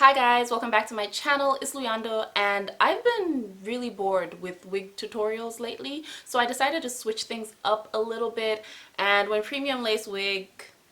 Hi guys, welcome back to my channel. It's Luyando and I've been really bored with wig tutorials lately, so I decided to switch things up a little bit. And when Premium Lace Wig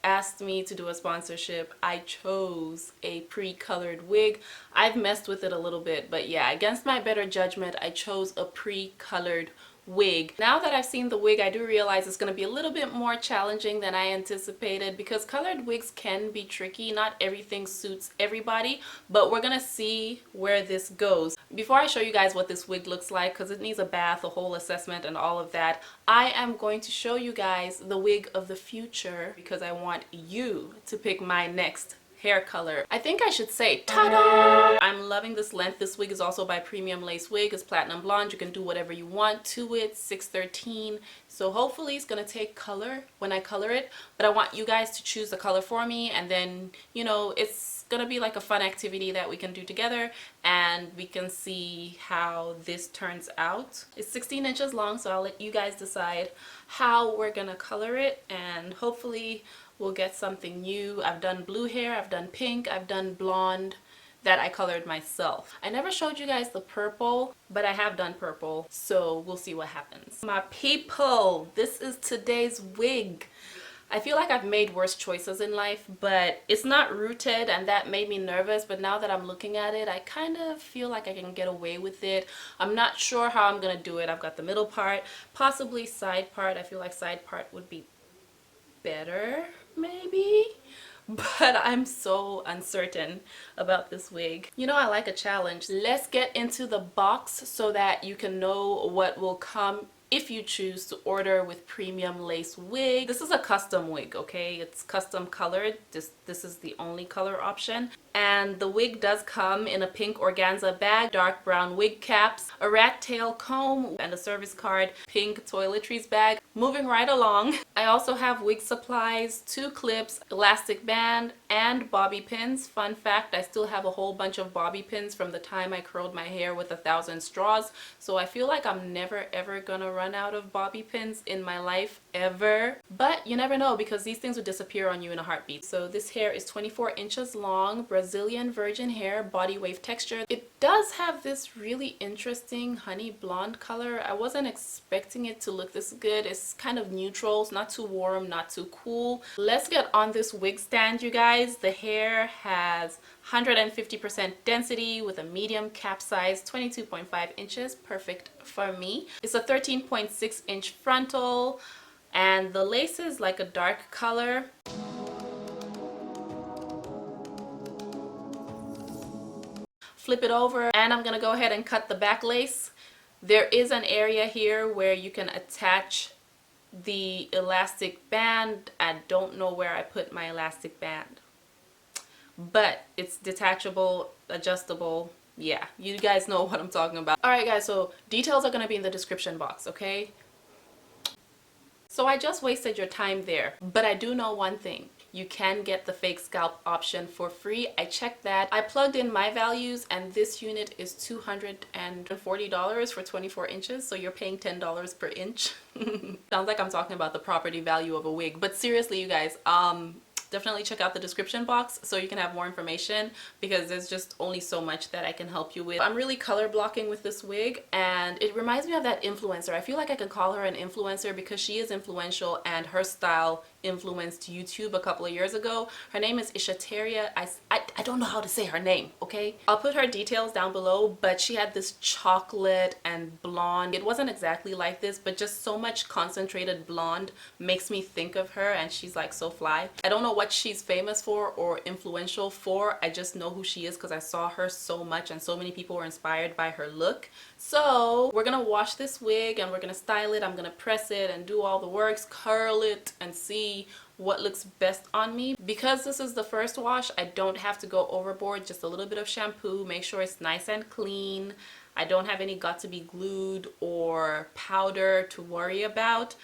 asked me to do a sponsorship, I chose a pre-colored wig. I've messed with it a little bit, but yeah, against my better judgment, I chose a pre-colored wig. Now that I've seen the wig, I do realize it's going to be a little bit more challenging than I anticipated because colored wigs can be tricky. Not everything suits everybody, but we're going to see where this goes. Before I show you guys what this wig looks like, because it needs a bath, a whole assessment, and all of that, I am going to show you guys the wig of the future because I want you to pick my next hair color. I think I should say ta-da! I'm loving this length. This wig is also by Premium Lace Wig. It's platinum blonde. You can do whatever you want to it. 613. So hopefully it's gonna take color when I color it, but I want you guys to choose the color for me, and then it's gonna be like a fun activity that we can do together and we can see how this turns out. It's 16 inches long, so I'll let you guys decide how we're gonna color it, and hopefully we'll get something new. I've done blue hair, I've done pink, I've done blonde that I colored myself. I never showed you guys the purple, but I have done purple, so we'll see what happens. My people, this is today's wig. I feel like I've made worse choices in life, but it's not rooted, and that made me nervous. But now that I'm looking at it, I kind of feel like I can get away with it. I'm not sure how I'm gonna do it. I've got the middle part, possibly side part. I feel like side part would be better maybe, but I'm so uncertain about this wig. You know, I like a challenge. Let's get into the box so that you can know what will come if you choose to order with Premium Lace Wig. This is a custom wig, okay? It's custom colored. This is the only color option. And the wig does come in a pink organza bag, dark brown wig caps, a rat tail comb, and a service card pink toiletries bag. Moving right along, I also have wig supplies, 2 clips, elastic band, and bobby pins. Fun fact, I still have a whole bunch of bobby pins from the time I curled my hair with 1,000 straws. So I feel like I'm never ever gonna run out of bobby pins in my life, ever. But you never know, because these things would disappear on you in a heartbeat. So this hair is 24 inches long, Brazilian virgin hair, body wave texture. It does have this really interesting honey blonde color. I wasn't expecting it to look this good. It's kind of neutral. It's not too warm, not too cool. Let's get on this wig stand, you guys. The hair has 150% density with a medium cap size, 22.5 inches, perfect for me. It's a 13.6 inch frontal, and the lace is like a dark color. Flip it over, and I'm gonna go ahead and cut the back lace. There is an area here where you can attach the elastic band. I don't know where I put my elastic band, but it's detachable, adjustable. Yeah, you guys know what I'm talking about. All right guys, so details are gonna be in the description box, okay? So I just wasted your time there, but I do know one thing. You can get the fake scalp option for free. I checked that. I plugged in my values, and this unit is $240 for 24 inches, so you're paying $10 per inch. Sounds like I'm talking about the property value of a wig, but seriously, you guys, definitely check out the description box so you can have more information, because there's just only so much that I can help you with. I'm really color blocking with this wig, and it reminds me of that influencer. I feel like I can call her an influencer because she is influential and her style influenced YouTube a couple of years ago. Her name is Ishateria. I don't know how to say her name, okay? I'll put her details down below, but she had this chocolate and blonde. It wasn't exactly like this, but just so much concentrated blonde makes me think of her, and she's like so fly. I don't know what she's famous for or influential for. I just know who she is because I saw her so much, and so many people were inspired by her look. So we're gonna wash this wig and we're gonna style it. I'm gonna press it and do all the works, curl it, and see what looks best on me. Because this is the first wash, I don't have to go overboard. Just a little bit of shampoo, make sure it's nice and clean. I don't have any Got2b glued or powder to worry about.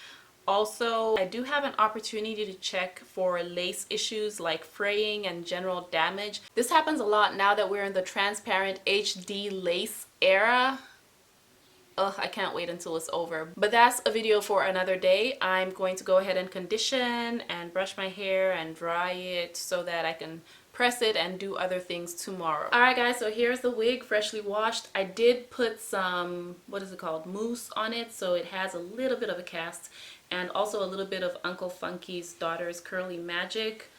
Also, I do have an opportunity to check for lace issues like fraying and general damage. This happens a lot now that we're in the transparent HD lace era. Ugh, I can't wait until it's over. But that's a video for another day. I'm going to go ahead and condition and brush my hair and dry it so that I can press it and do other things tomorrow. Alright guys, so here's the wig freshly washed. I did put some, what is it called, mousse on it, so it has a little bit of a cast, and also a little bit of Uncle Funky's Daughter's Curly Magic,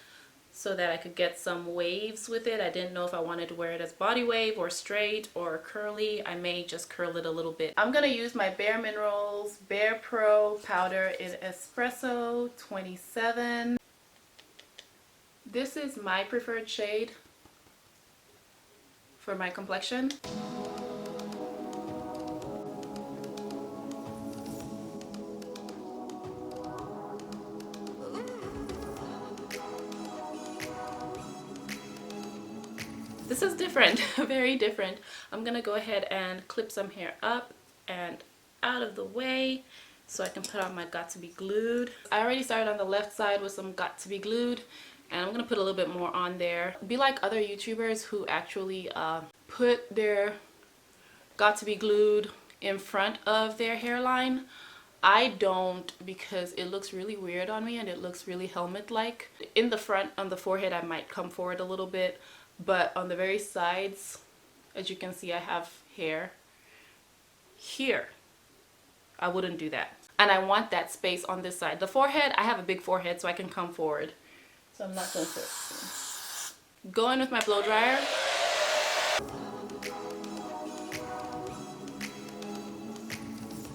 so that I could get some waves with it. I didn't know if I wanted to wear it as body wave or straight or curly. I may just curl it a little bit. I'm gonna use my Bare Minerals Bare Pro powder in Espresso 27. This is my preferred shade for my complexion. This is different, very different. I'm gonna go ahead and clip some hair up and out of the way so I can put on my Got2b glued. I already started on the left side with some Got2b glued, and I'm gonna put a little bit more on there. Be like other YouTubers who actually put their Got2b glued in front of their hairline. I don't, because it looks really weird on me and it looks really helmet-like. In the front, on the forehead, I might come forward a little bit, but on the very sides, as you can see, I have hair here. I wouldn't do that. And I want that space on this side. The forehead, I have a big forehead, so I can come forward. So I'm not going to go in with my blow dryer.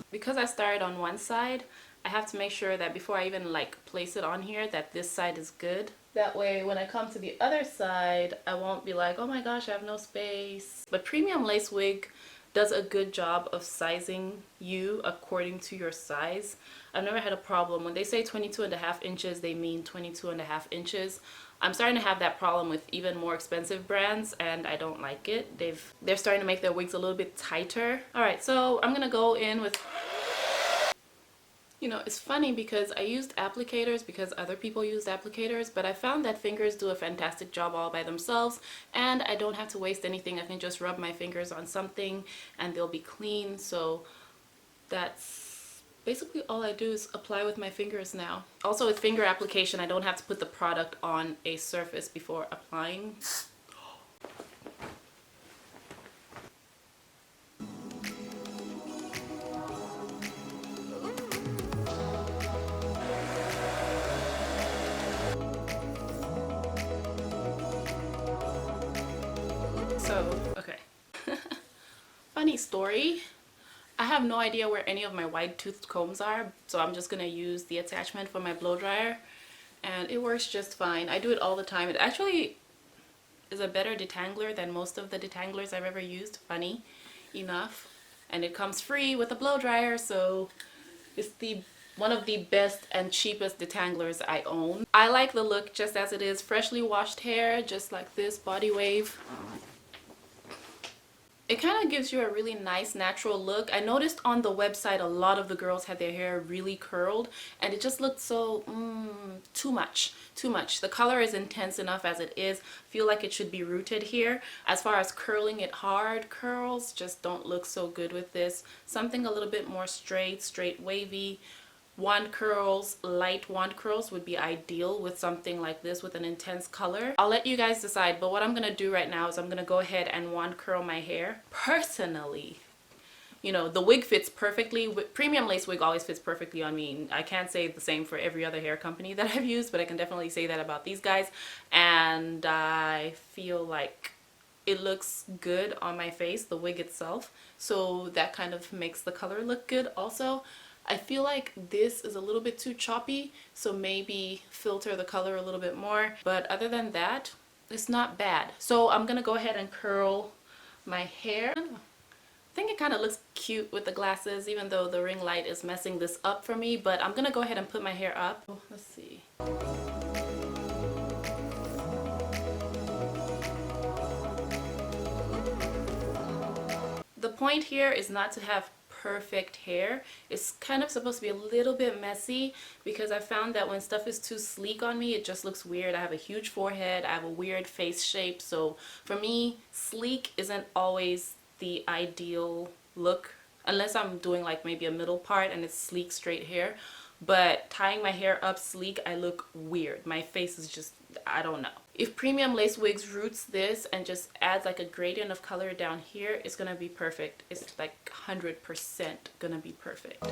Because I started on one side, I have to make sure that before I even like place it on here, that this side is good. That way when I come to the other side, I won't be like, oh my gosh, I have no space. But Premium Lace Wig does a good job of sizing you according to your size. I've never had a problem. When they say 22.5 inches, they mean 22.5 inches. I'm starting to have that problem with even more expensive brands, and I don't like it. They're starting to make their wigs a little bit tighter. Alright, so I'm gonna go in with, you know, it's funny because I used applicators because other people used applicators, but I found that fingers do a fantastic job all by themselves, and I don't have to waste anything. I can just rub my fingers on something and they'll be clean. So that's basically all I do, is apply with my fingers now. Also with finger application, I don't have to put the product on a surface before applying. So, okay. Funny story. I have no idea where any of my wide-toothed combs are, so I'm just gonna use the attachment for my blow dryer, and it works just fine. I do it all the time. It actually is a better detangler than most of the detanglers I've ever used, funny enough. And it comes free with a blow dryer, so it's one of the best and cheapest detanglers I own. I like the look just as it is, freshly washed hair, just like this, body wave. It kind of gives you a really nice natural look. I noticed on the website a lot of the girls had their hair really curled, and it just looked so too much. The color is intense enough as it is. Feel like it should be rooted here. As far as curling it hard, curls just don't look so good with this. Something a little bit more straight wavy. Wand curls, light wand curls would be ideal with something like this with an intense color. I'll let you guys decide, but what I'm gonna do right now is I'm gonna go ahead and wand curl my hair. Personally, you know, the wig fits perfectly. Premium Lace Wig always fits perfectly on me. I can't say the same for every other hair company that I've used, but I can definitely say that about these guys. And I feel like it looks good on my face, the wig itself. So that kind of makes the color look good also. I feel like this is a little bit too choppy, so maybe filter the color a little bit more. But other than that, it's not bad. So I'm gonna go ahead and curl my hair. I think it kind of looks cute with the glasses, even though the ring light is messing this up for me. But I'm gonna go ahead and put my hair up. Oh, let's see. The point here is not to have perfect hair. It's kind of supposed to be a little bit messy, because I found that when stuff is too sleek on me, it just looks weird. I have a huge forehead, I have a weird face shape, so for me, sleek isn't always the ideal look, unless I'm doing like maybe a middle part and it's sleek straight hair. but tying my hair up sleek, I look weird. My face is just, I don't know. If Premium Lace Wigs roots this and just adds like a gradient of color down here, it's gonna be perfect. It's like 100% gonna be perfect.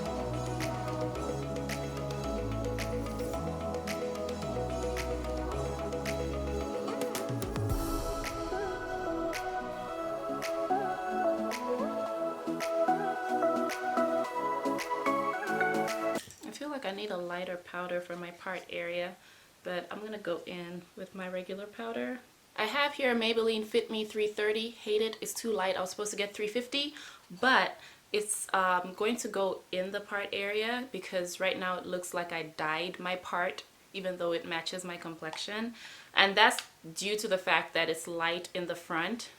I feel like I need a lighter powder for my part area, but I'm gonna go in with my regular powder. I have here Maybelline Fit Me 330. Hate it, it's too light. I was supposed to get 350, but it's going to go in the part area because right now it looks like I dyed my part even though it matches my complexion, and that's due to the fact that it's light in the front.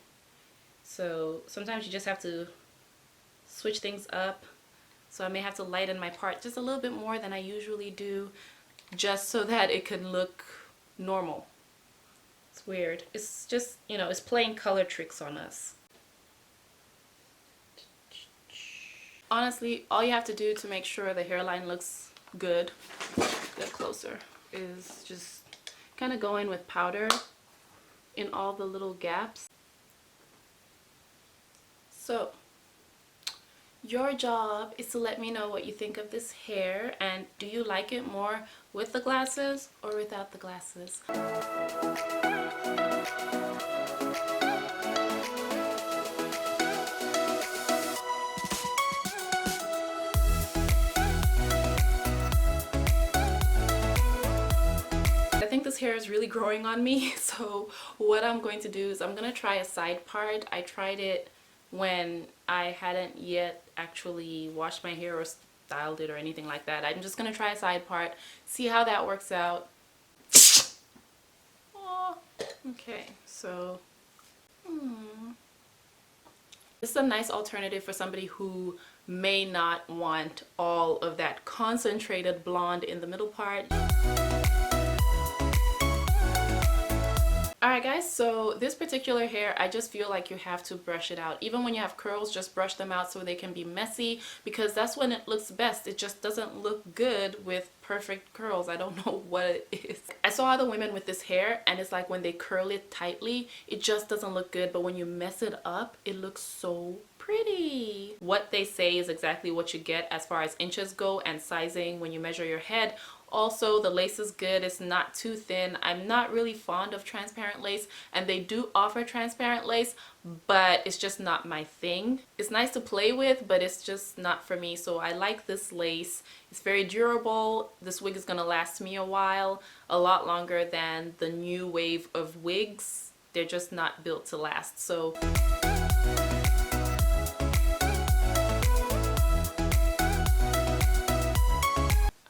So sometimes you just have to switch things up. So I may have to lighten my part just a little bit more than I usually do, just so that it can look normal. It's weird. It's just, you know, it's playing color tricks on us. Honestly, all you have to do to make sure the hairline looks good, get closer, is just kind of go in with powder in all the little gaps. So your job is to let me know what you think of this hair, and do you like it more with the glasses or without the glasses? I think this hair is really growing on me, so what I'm going to do is I'm going to try a side part. I tried it when I hadn't yet actually washed my hair or styled it or anything like that. I'm just going to try a side part, see how that works out. Aww. Okay, so this is a nice alternative for somebody who may not want all of that concentrated blonde in the middle part. Alright guys, so this particular hair, I just feel like you have to brush it out. Even when you have curls, just brush them out so they can be messy, because that's when it looks best. It just doesn't look good with perfect curls. I don't know what it is. I saw other women with this hair and it's like when they curl it tightly, it just doesn't look good, but when you mess it up, it looks so pretty. What they say is exactly what you get as far as inches go and sizing when you measure your head. Also, the lace is good. It's not too thin. I'm not really fond of transparent lace, and they do offer transparent lace, but it's just not my thing. It's nice to play with, but it's just not for me. So I like this lace. It's very durable. This wig is gonna last me a while, a lot longer than the new wave of wigs. They're just not built to last. So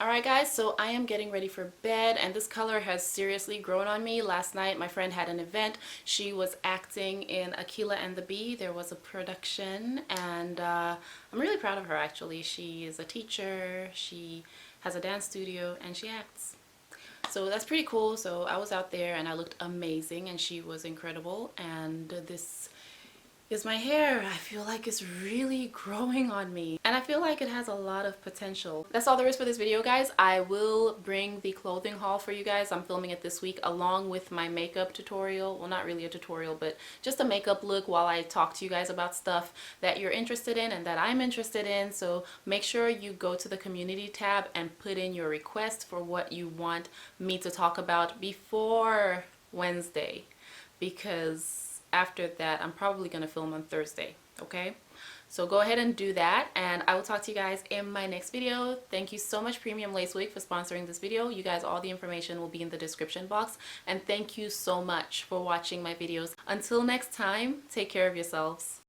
alright guys, so I am getting ready for bed, and this color has seriously grown on me. Last night my friend had an event. She was acting in Aquila and the Bee. There was a production, and I'm really proud of her actually. She is a teacher, she has a dance studio, and she acts. So that's pretty cool. So I was out there and I looked amazing and she was incredible, and this is my hair. I feel like it's really growing on me and I feel like it has a lot of potential. That's all there is for this video, guys. I will bring the clothing haul for you guys. I'm filming it this week along with my makeup tutorial. Well, not really a tutorial, but just a makeup look while I talk to you guys about stuff that you're interested in and that I'm interested in. So make sure you go to the community tab and put in your request for what you want me to talk about before Wednesday, because after that I'm probably gonna film on Thursday. Okay, so go ahead and do that, and I will talk to you guys in my next video. Thank you so much, Premium Lace Wig, for sponsoring this video. You guys, all the information will be in the description box, and thank you so much for watching my videos. Until next time, take care of yourselves.